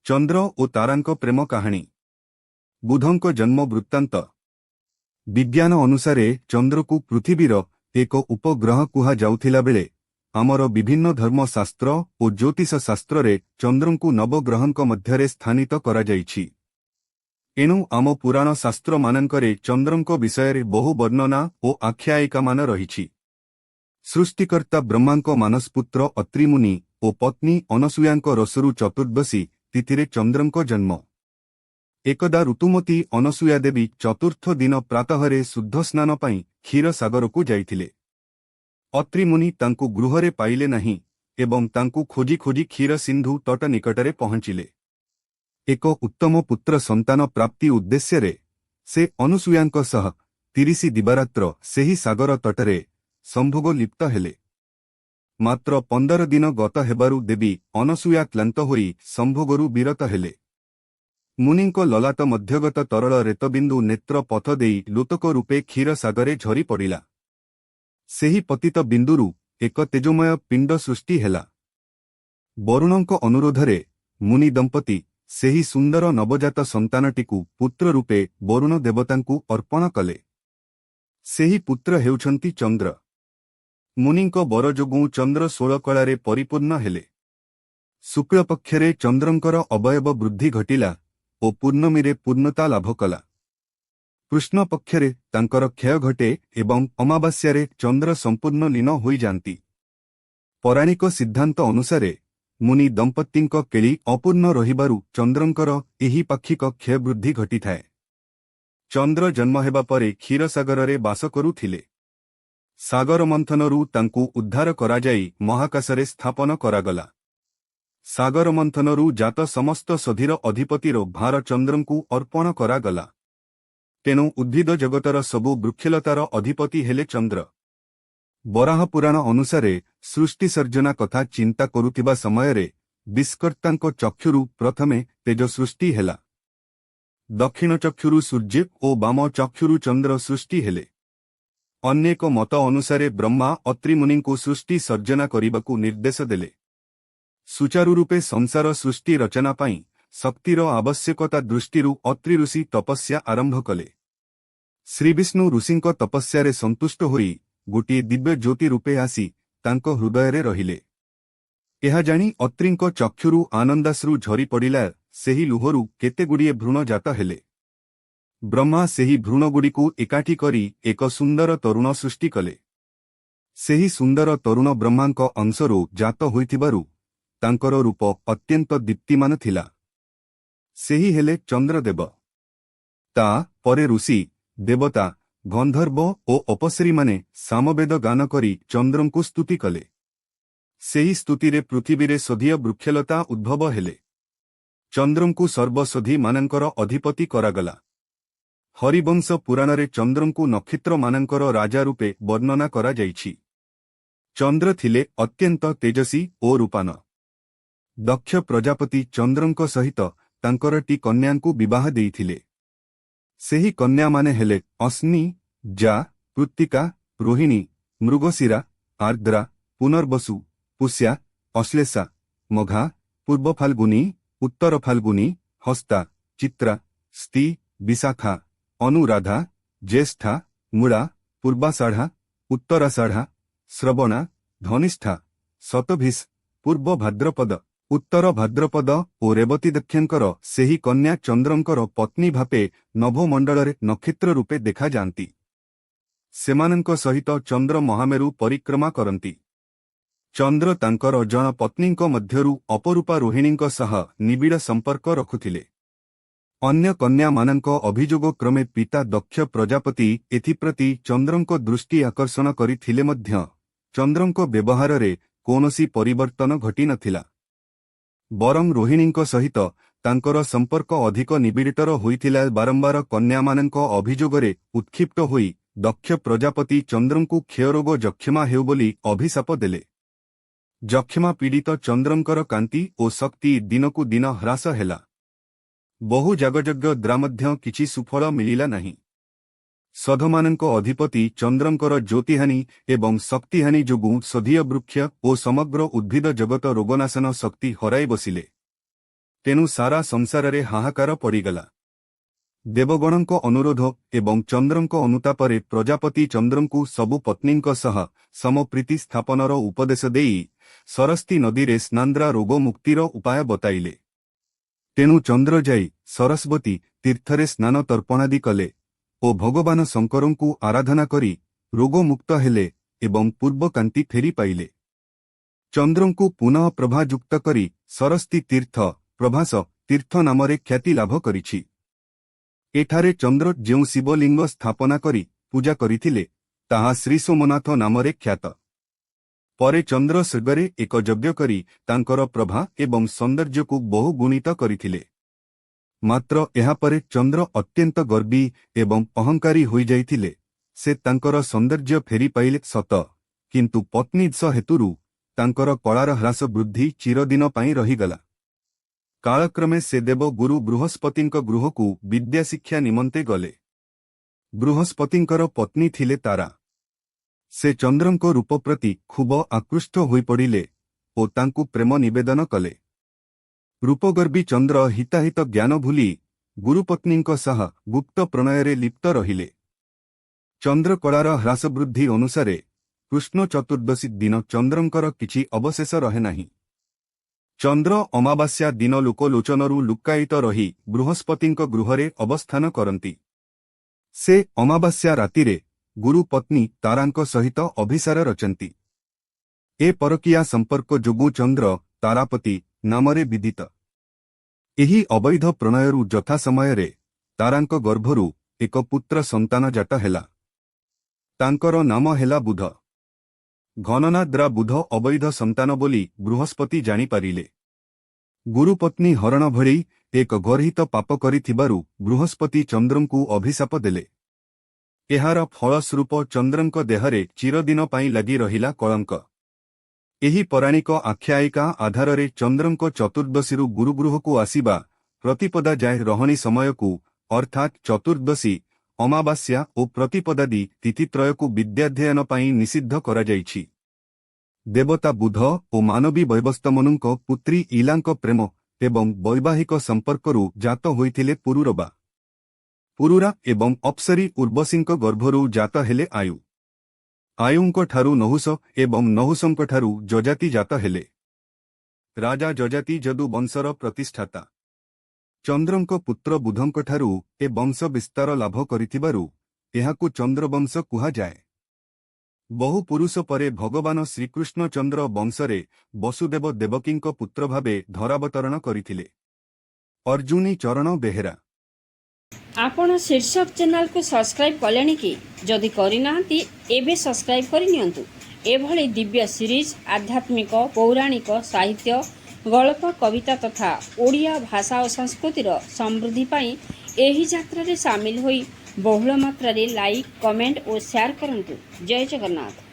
चंद्र और तारांक प्रेम कहानी। बुधंक जन्म वृत्तांत। विज्ञान अनुसारे चंद्र को पृथ्वीर एक उपग्रह कुहा जाउथिला बेले आमर विभिन्न धर्मशास्त्र और ज्योतिष शास्त्र रे चंद्र को नवग्रहंक मध्यरे स्थानित करा जाइछि। एणु आम पुराण शास्त्र मानंकरे चंद्रंक विषय बहु वर्णना और आख्यायिका मान रहिछि। सृष्टिकर्ता ब्रह्मांक मानसपुत्र अत्रि मुनि और पत्नी अनसुयांक रसरु चतुर्दशी तिथिरे चंद्रंक जन्म। एकदा ऋतुमती अनसुया देवी चतुर्थ दिन प्रातःरे शुद्ध स्नान पाई क्षीर सागर को जाइथिले। अत्रि मुनि तांकु गृहरे पाइले नहीं एवं तांकु खोजी खोजी क्षीर सिंधु तट निकटरे पहुंचिले। एक उत्तम पुत्र संतान प्राप्ति उद्देश्य से अनसुयांक सह 30 दिवारात्र सेही सागर तटरे संभोग लिप्त हेले। मात्र 15 दिन गत हेबारु देवी अनसुया क्लांत होई संभोगरु विरत हेले। मुनिंक ललाट मध्यगत तरल रेतबिंदु नेत्र पथ देई लोतक रूपे क्षीर सागरे झरी पड़िला। सेही पतित बिंदुरु एक तेजोमय पिंड सृष्टि हेला। वरुणंक अनुरोधरे मुनि दंपति सेही सुंदर नवजात संतानटिकु पुत्र रूपे वरुण देवतांकु अर्पण कले। सेही पुत्र हेउछंती चंद्र। मुनिंक बर जोगु चंद्र 16 कलारे परिपूर्ण हेले। शुक्ल पक्षरे चंद्रंकर अवयव वृद्धि घटिला और पूर्णमीरे पूर्णता लाभ कला। कृष्ण पक्षरे तांकर क्षय घटे एवं अमावास्यारे चंद्र संपूर्ण लीन होई जांती। पौराणिक सिद्धांत अनुसारे मुनि दंपत्तिंक केली अपूर्ण रहिबारु चंद्रंकर एही पाक्षिक क्षय वृद्धि घटी थाए। चंद्र जन्म हेबा परे क्षीरसागररे बास करुथिले। सागर मंथनरु तांकु उद्धार करा जाई महाकाशरे स्थापन करागला। सागर मंथनरु जात समस्त सधीर अधिपतिर भार चंद्रंकु अर्पण करागला। तेणु उद्भिद जगतर सबु वृक्षलतार अधिपति हेले चंद्र। बराह पुराण अनुसारे सृष्टि सर्जना कथा चिंता करुथिबा समयरे विष्कर्तांक चक्षुरु प्रथमे तेज सृष्टि हेला। दक्षिण चक्षुरु सूर्य और बाम चक्षुरु चंद्र सृष्टि हेले। अनेक मत अनुसारे ब्रह्मा अत्रि मुनिंकु सृष्टि सर्जना करिबाकु निर्देश देले। सुचारु रूपे संसार सृष्टि रचना पाई शक्तिर आवश्यकता दृष्टिरु अत्रि ऋषि तपस्या आरंभ कले। श्रीविष्णु ऋषिंक तपस्यारे संतुष्ट होई गोटिए दिव्य ज्योति रूपे आसी तांको हृदयरे रहिले। एहा जानी अत्रिंक चक्षुरु आनंदाश्रु झरी पड़िला। सेही लुहरु केतेगुड़िए भ्रूण जात हेले। ब्रह्मा सेही भ्रूणगुड़िकु एकाठी करी एक सुंदर तरुण सृष्टि कले। सेही सुंदर तरुण ब्रह्मांक अंशरु जात होइथिबारु तांकर रूप अत्यंत दीप्तिमान थिला। सेही हेले चंद्रदेव। ता परे ऋषि देवता गंधर्व और अपसरी माने सामवेद गान करी चंद्रंकु स्तुति कले। सेही स्तुतिरे पृथिवीरे सधीय वृक्षलता उद्भव हेले। चंद्रंकु सर्वसधी मानंकर अधिपति करागला। हरिवंश पुराणरे चंद्रंकु नक्षत्र मानंकर राजा रूपे वर्णना करा जाइछि। चंद्र थिले अत्यंत तेजसी और रूपान। दक्ष प्रजापति चंद्रंक सहित तांकर टी कन्यांकु विवाह देइथिले। सेही कन्या माने हेले अश्नि, जा, कृत्तिका, रोहिणी, मृगशिरा, आर्द्रा, पुनर्वसु, पुष्या, अश्लेषा, मघा, पूर्व फाल्गुनी, उत्तर फाल्गुनी, हस्ता, चित्रा, स्ती, विशाखा, अनुराधा, ज्येष्ठा, मूला, पूर्वाषाढ़ा, उत्तराषाढ़ा, श्रवणा, धनिष्ठा, शतभिष, पूर्व भाद्रपद, उत्तर भाद्रपद और रेवती दक्षिणकर सेही कन्या चंद्रंकर पत्नी भापे नभोमंडलरे नक्षत्र रूपे देखा जांती। सेमानंक सहित चंद्र महामेरु परिक्रमा करंती। चंद्र तांकर जन पत्नींक मध्यरु अपरूपा रोहिणींक सह निबिड़ संपर्क रखुथिले। अन्य कन्या मानंक अभियोग क्रमे पिता दक्ष प्रजापति एथिप्रति चंद्रंक दृष्टि आकर्षण करिथिले मध्य चंद्रंक व्यवहार रे कोनोसी परिवर्तन घटी नथिला। बरं रोहिणींक सहित तांकर संपर्क अधिक निबिड़तर होइथिला। बारंबार कन्या मानंक अभियोगरे उत्क्षिप्त होई दक्ष प्रजापति चंद्रंकु क्षयरोग जक्षमा हेउ बोली अभिशाप देले। जक्षमा पीड़ित चंद्रंकर कांति और शक्ति दिनकु दिन ह्रास हेला। बहु जागयज्ञ द्वारा किछि सुफल मिलिला नहीं। सधमानंक अधिपति चंद्रंकर ज्योतिहानि एवं शक्तिहानि जोगु सधीय वृक्ष और समग्र उद्भिद जगत रोगनाशन शक्ति हराई बसिले। तेणु सारा संसारे हाहाकार पड़गला। देवगणों अनुरोध एवं चंद्रंक अनुतापरे प्रजापति चंद्रंकु सबु पत्नींक सह समप्रीति स्थापनर उपदेश देई सरस्वती नदी रे स्नान्द्रा रोग मुक्तिर उपाय बताइले। तेणु चंद्र जाई सरस्वती तीर्थरे स्नान तर्पणादि कले ओ भगवान शंकरंकु आराधना करी रोग मुक्त हेले एवं पूर्व कांति फेरी पाइले। चंद्रंकु पुनः प्रभायुक्त करी सरस्वती तीर्थ प्रभास तीर्थ नामरे ख्याति लाभ करिछि। एठारे चंद्र जेउ शिवलिंग स्थापना करी पूजा करिथिले ताहा श्री सोमनाथ नामरे ख्यात। परे चंद्र स्वर्गरे एक यज्ञ करी तांकर प्रभा एवं सौंदर्यकु बहु गुणित करिथिले। मात्र एहा परे चंद्र अत्यंत गर्वी एवं अहंकारी होई जाइथिले। से तांकर सौंदर्य फेरी पाइले सत, किंतु पत्नीदश हेतुरु तांकर कଳାର ହ୍ରାସ ବୃଦ୍ଧି ଚିରଦିନ ପାଇଁ ରହିଗଲା। कालक्रमे से देव गुरु बृहस्पतिंक गृहकु विद्या शिक्षा निमंते गले। बृहस्पतिंकर पत्नी थिले तारा। से चंद्रंक रूप प्रति खूब आकृष्ट होई पड़िले ओ तांकु प्रेम निवेदन कले। रूपगर्वी चंद्र हिताहित ज्ञान भूली गुरुपत्नींक सह गुप्त प्रणୟରେ लिप्त रहिले। चंद्र कଳାର ହ୍ରାସ ବୃଦ୍ଧି अनुसारे कृष्ण चतुर्दशी दिन चंद्रंकर किछि अवशेष रहे नाही। चंद्र अमावास्या दिन लोकलोचनरू लुक्कायित रही बृहस्पतिंक गृहरे अवस्थान करती। से अमावास्या रातिरे गुरु पत्नी तारांक सहित अभिसार रचंती। ए परकिया संपर्क जोगु चंद्र तारापति नामरे विदित। एही अवैध प्रणयरू यथा समयरे तारांक गर्भरू एक पुत्र संतान जात हेला। तांकर नाम हेला बुध। घननाद्रा बुध अवैध संतान बोली बृहस्पति जानी पारिले। गुरुपत्नी हरण भरी एक गर्हित पाप करिथिबारु बृहस्पति चंद्रंकु अभिशाप देले। एहार फलस्वरूप चंद्रंक देहरे चिरदिन पाई लगी रहिला कलंक। एही पौराणिक आख्यायिका आधाରରେ चंद्रंक चतुर्दशीरु गुरुगृहकु आसिबा प्रतिपदा जाय रहणी समयकु अर्थात चतुर्दशी अमावास्या ओ प्रतिपदादि तिथित्रयकु विद्याध्ययन पाई निषिद्ध करा जाइछि। देवता बुध ओ मानवी वैवस्वतमनुंक पुत्री इलांक प्रेम एवं वैवाहिक संपर्करू जात होइथिले पुरुरबा। पुरुरा एवं अप्सरी उर्वशींक गर्भरू जात हेले आयु। आयुंक ठारू नहुष एवं नहुषंक ठारू जजाति जात हेले। राजा जजाति जदु वंशर प्रतिष्ठाता। चंद्रंक पुत्र बुधंक ठारू ए वंश विस्तार लाभ करिथिबारु एहाकु चंद्रवंश कुहा जाए। बहु पुरुष परे भगवान श्रीकृष्ण चंद्र वंशरे वसुदेव देवकींक पुत्र भावे धरावतरण करिथिले। अर्जुनी चरण बेहेरा। आपण शीर्षक चैनल को सब्सक्राइब कलेनी कि जदि करिनांती एबे सब्सक्राइब करि नियंतु। एभली दिव्य सीरीज आध्यात्मिक पौराणिक साहित्य गल्प कविता तथा ओडिया भाषा और संस्कृतिर समृद्धि पाई एही यात्रा रे शामिल होई बहुल मात्रा रे लाइक कमेंट और शेयर करंतु। जय जगन्नाथ।